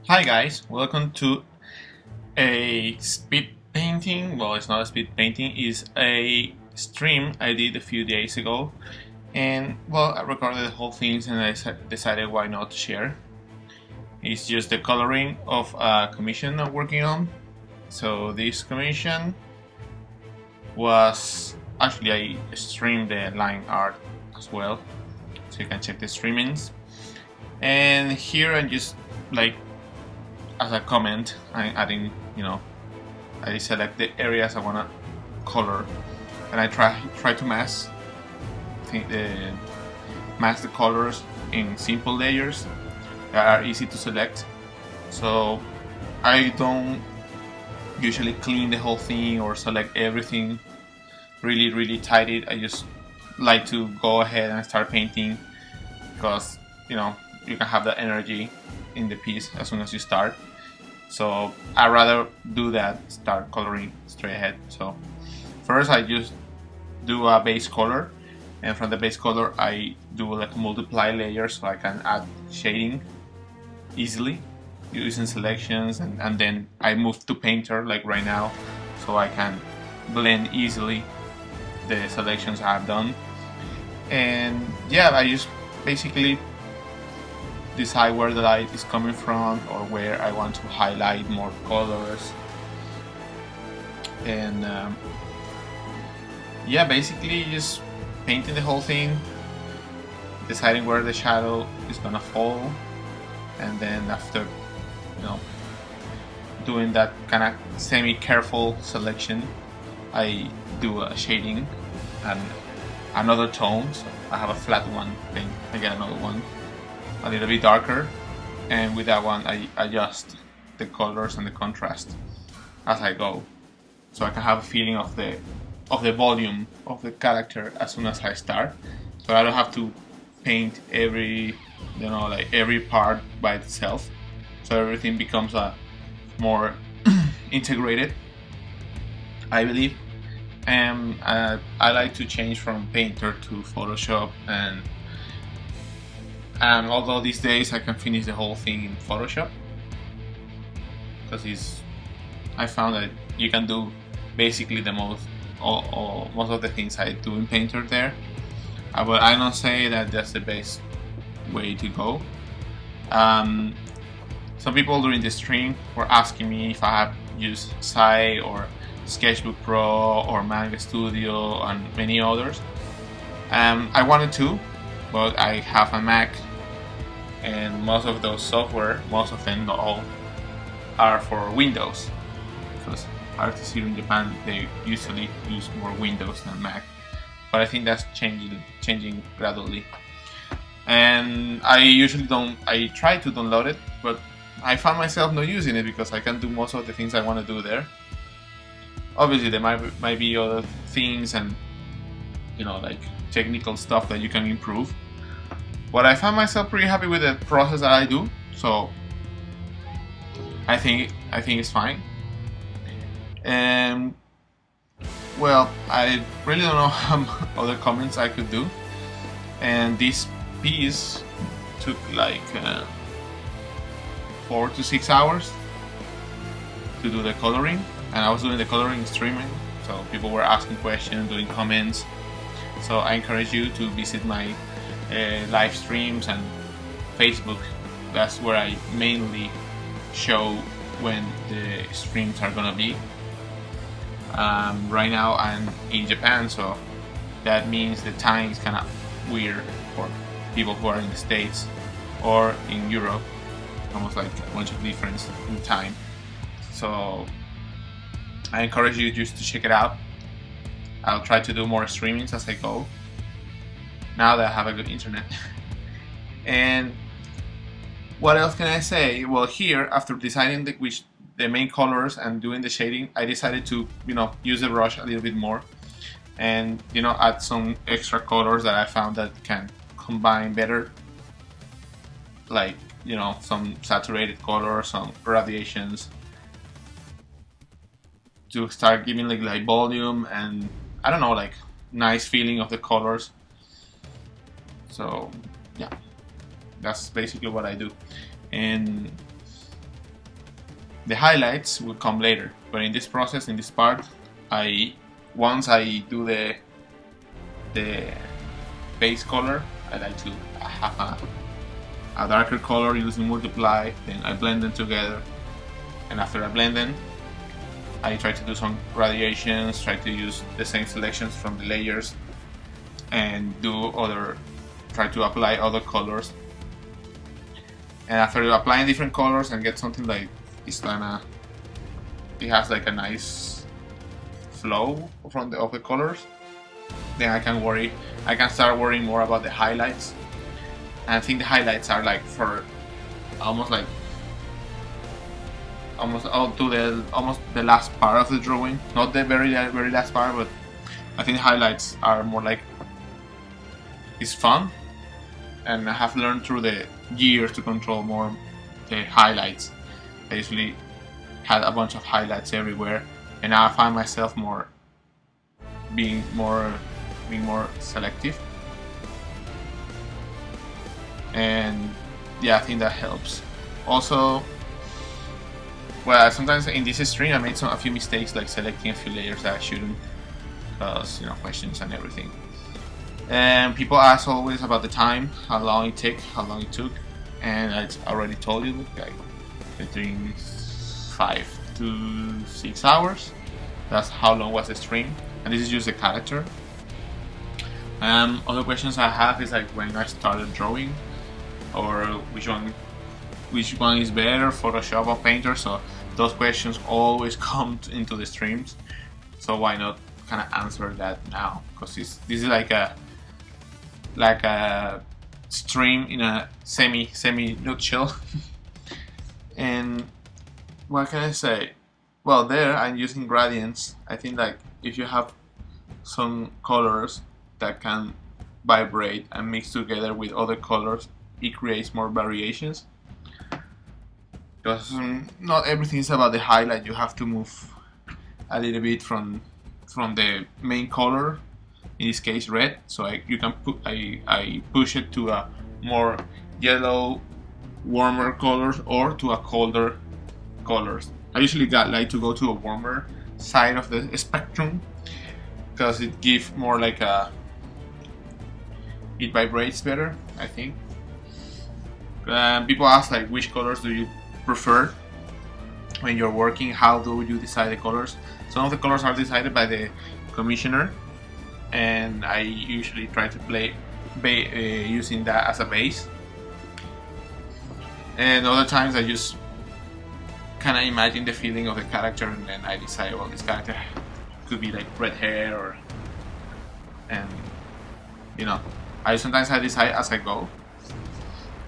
Hi guys, welcome to a speed painting. Well, it's not a speed painting, it's a stream I did a few days ago. And well, I recorded the whole thing and I decided why not to share. It's just the coloring of a commission I'm working on. So this commission was actually I streamed the line art as well, so you can check the streamings. And here I'm just like as a comment, I'm adding, I select the areas I wanna color, and I try to mask the colors in simple layers that are easy to select. So I don't usually clean the whole thing or select everything really tidy. I just like to go ahead and start painting because you can have the energy in the piece as soon as you start. So I'd rather do that, start coloring straight ahead. So first I just do a base color, and from the base color I do like multiply layers so I can add shading easily using selections, and then I move to painter like right now so I can blend easily the selections I've done. And yeah, I just basically decide where the light is coming from or where I want to highlight more colors. And yeah, basically just painting the whole thing, deciding where the shadow is gonna fall, and then after doing that kind of semi-careful selection, I do a shading and another tone. So I have a flat one, then I get another one a little bit darker, and with that one I adjust the colors and the contrast as I go, so I can have a feeling of the volume of the character as soon as I start, so I don't have to paint every every part by itself, so everything becomes a more integrated, I believe. And I like to change from Painter to Photoshop, and although these days I can finish the whole thing in Photoshop, because I found that you can do basically the most of the things I do in Painter there. But I don't say that that's the best way to go. Some people during the stream were asking me if I have used Sai or Sketchbook Pro or Manga Studio and many others. I wanted to, but I have a Mac, and most of those software, most of them, not all, are for Windows, because artists here in Japan, they usually use more Windows than Mac. But I think that's changing gradually. And I try to download it, but I found myself not using it because I can do most of the things I want to do there. Obviously there might be other things and like technical stuff that you can improve, but I found myself pretty happy with the process that I do, so I think it's fine. And well, I really don't know how other comments I could do, and this piece took like 4 to 6 hours to do the coloring, and I was doing the coloring streaming, so people were asking questions, doing comments. So I encourage you to visit my live streams and Facebook. That's where I mainly show when the streams are gonna be. Right now I'm in Japan, so that means the time is kind of weird for people who are in the States or in Europe, almost like a bunch of difference in time. So I encourage you just to check it out. I'll try to do more streamings as I go, now that I have a good internet. And what else can I say? Well, here, after deciding the main colors and doing the shading, I decided to use the brush a little bit more, and add some extra colors that I found that can combine better, like some saturated colors, some gradations, to start giving like volume and I don't know, like nice feeling of the colors. So yeah, that's basically what I do. And the highlights will come later, but in this process, in this part, once I do the base color, I like to have a darker color using multiply, then I blend them together, and after I blend them, I try to do some gradations, try to use the same selections from the layers, and try to apply other colors. And after applying different colors and get something like it has like a nice flow of the colors, then I can start worrying more about the highlights. And I think the highlights are like for almost the last part of the drawing, not the very last part, but I think highlights are more like it's fun, and I have learned through the years to control more the highlights. I usually had a bunch of highlights everywhere, and now I find myself being more selective, and yeah, I think that helps. Also, well, sometimes in this stream I made a few mistakes, like selecting a few layers that I shouldn't, because questions and everything. And people ask always about the time, how long it took, and I already told you, like between 5 to 6 hours. That's how long was the stream, and this is just the character. Other questions I have is like when I started drawing, or which one is better, Photoshop or Painter. So those questions always come into the streams. So why not kind of answer that now? Because this is like a stream in a semi nutshell. And what can I say? Well, there I'm using gradients. I think like if you have some colors that can vibrate and mix together with other colors, it creates more variations. Because not everything is about the highlight. You have to move a little bit from the main color, in this case red. So I push it to a more yellow, warmer colors, or to a colder colors. I usually like to go to a warmer side of the spectrum, because it gives more like it vibrates better, I think. People ask like which colors do you prefer when you're working, how do you decide the colors? Some of the colors are decided by the commissioner, and I usually try to play using that as a base. And other times I just kind of imagine the feeling of the character, and then I decide, well, this character could be like red hair, and sometimes I decide as I go,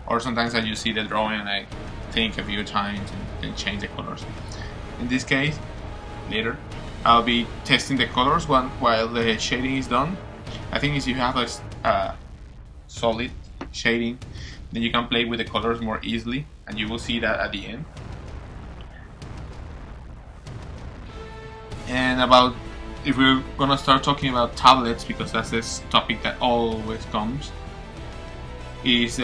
or sometimes I just see the drawing and I think a few times and then change the colors. In this case, later I'll be testing the colors while the shading is done. I think if you have a solid shading, then you can play with the colors more easily, and you will see that at the end. And if we're gonna start talking about tablets, because that's this topic that always comes, is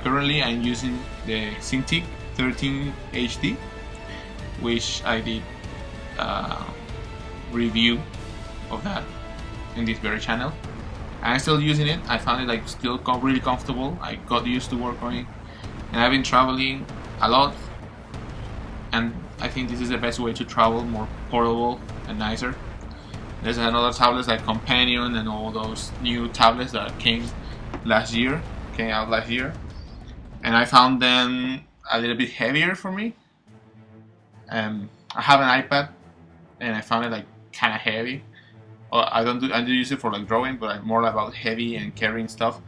currently I'm using the Cintiq 13 HD, which I did review of that in this very channel. I'm still using it. I found it like still really comfortable. I got used to work on it, and I've been traveling a lot, and I think this is the best way to travel, more portable and nicer. There's another tablets like Companion and all those new tablets that came out last year, and I found them a little bit heavier for me. I have an iPad, and I found it like kind of heavy. I do use it for like drawing, but I'm more about heavy and carrying stuff.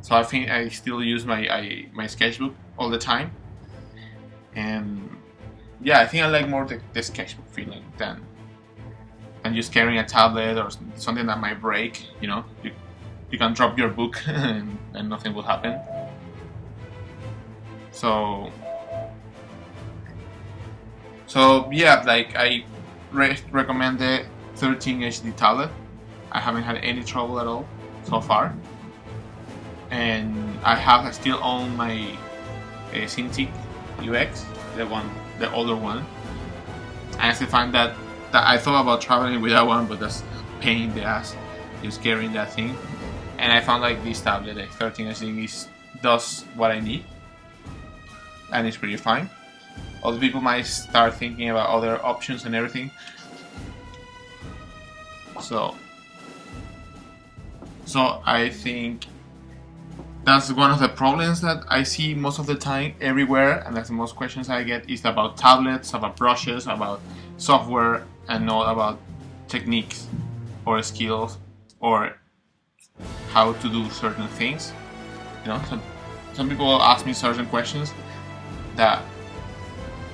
So I think I still use my sketchbook all the time, and yeah, I think I like more the sketchbook feeling than just carrying a tablet or something that might break. You can drop your book and nothing will happen. So yeah, like I recommend the 13 HD tablet. I haven't had any trouble at all so far. and I still own my Cintiq UX, the older one. I still find that I thought about traveling with that one, but that's pain in the ass, just carrying that thing. And I found like this tablet, the 13-inch thing, does what I need, and it's pretty fine. Other people might start thinking about other options and everything. So I think that's one of the problems that I see most of the time everywhere, and that's the most questions I get is about tablets, about brushes, about software, and not about techniques or skills or how to do certain things. You know, some people ask me certain questions that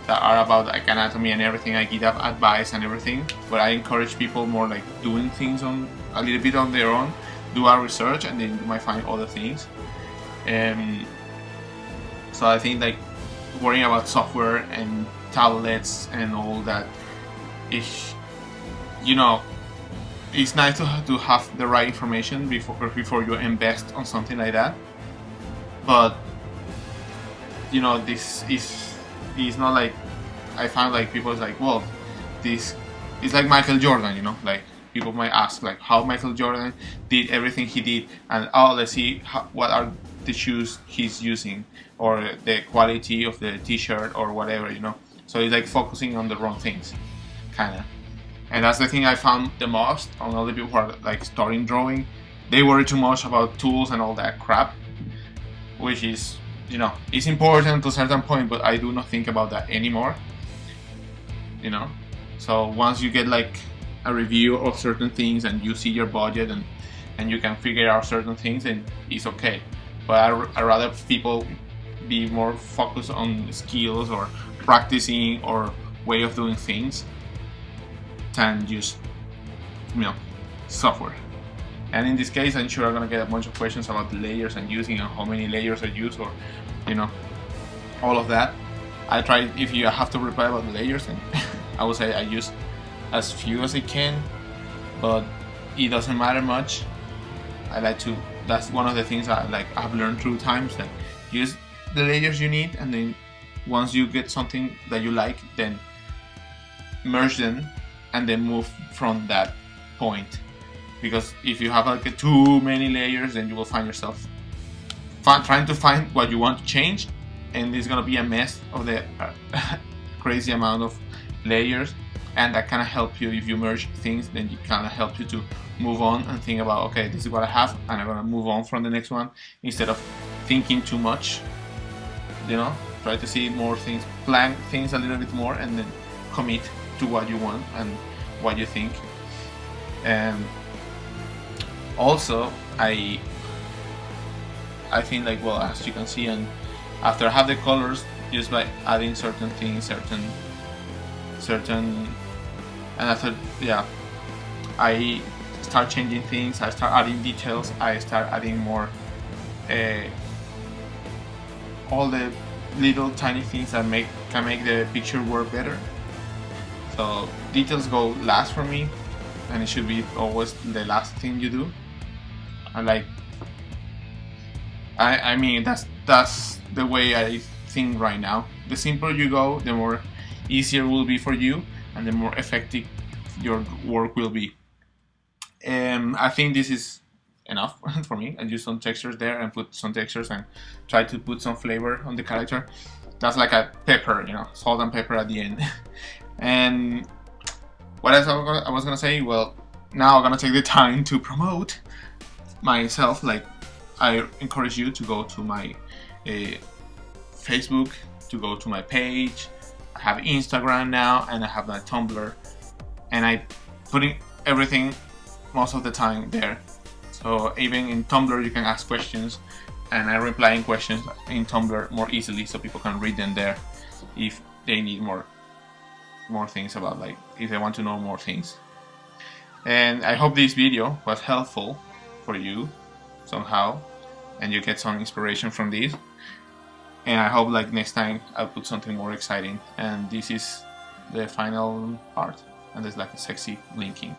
are about like anatomy and everything. I give advice and everything, but I encourage people more like doing things on a little bit on their own, do our research, and then you might find other things. So I think like worrying about software and tablets and all that is, you know, it's nice to have the right information before you invest on something like that. But you know, this is not like, I find like people is like, well, this is like Michael Jordan, you know, like people might ask like how Michael Jordan did everything he did, and oh, let's see what are the shoes he's using or the quality of the t-shirt or whatever, you know. So it's like focusing on the wrong things, kind of. And that's the thing I found the most on all the people who are like starting drawing. They worry too much about tools and all that crap, which is, you know, it's important to a certain point, but I do not think about that anymore, you know. So once you get like a review of certain things and you see your budget and you can figure out certain things, then it's okay. But I rather people be more focused on skills or practicing or way of doing things than just, you know, software. And in this case, I'm sure I'm gonna get a bunch of questions about the layers and using and how many layers I use, or, you know, all of that. I try, if you have to reply about the layers, then I would say I use as few as I can, but it doesn't matter much. I like to, that's one of the things I've learned through times, that use the layers you need, and then once you get something that you like, then merge them and then move from that point. Because if you have like too many layers, then you will find yourself trying to find what you want to change, and it's gonna be a mess of the crazy amount of layers. And that kind of help you, if you merge things, then it kind of helps you to move on and think about, okay, this is what I have, and I'm gonna move on from the next one, instead of thinking too much. You know, try to see more things, plan things a little bit more, and then commit to what you want and what you think. And also, I think like, well, as you can see, and after I have the colors, just by adding certain things, and after, yeah, I start changing things, I start adding details, I start adding more all the little tiny things that can make the picture work better. So details go last for me, and it should be always the last thing you do. I mean, that's the way I think right now. The simpler you go, the more easier it will be for you, and the more effective your work will be. I think this is enough for me. I use some textures there and put some textures and try to put some flavor on the character. That's like a pepper, you know, salt and pepper at the end. And what else I was gonna say? Well, now I'm gonna take the time to promote myself. Like, I encourage you to go to my Facebook, to go to my page. I have Instagram now, and I have my Tumblr, and I putting everything most of the time there. So even in Tumblr you can ask questions, and I reply in questions in Tumblr more easily, so people can read them there if they need more things about, like, if they want to know more things. And I hope this video was helpful for you somehow, and you get some inspiration from this. And I hope like next time I'll put something more exciting. And this is the final part, and there's like a sexy linking.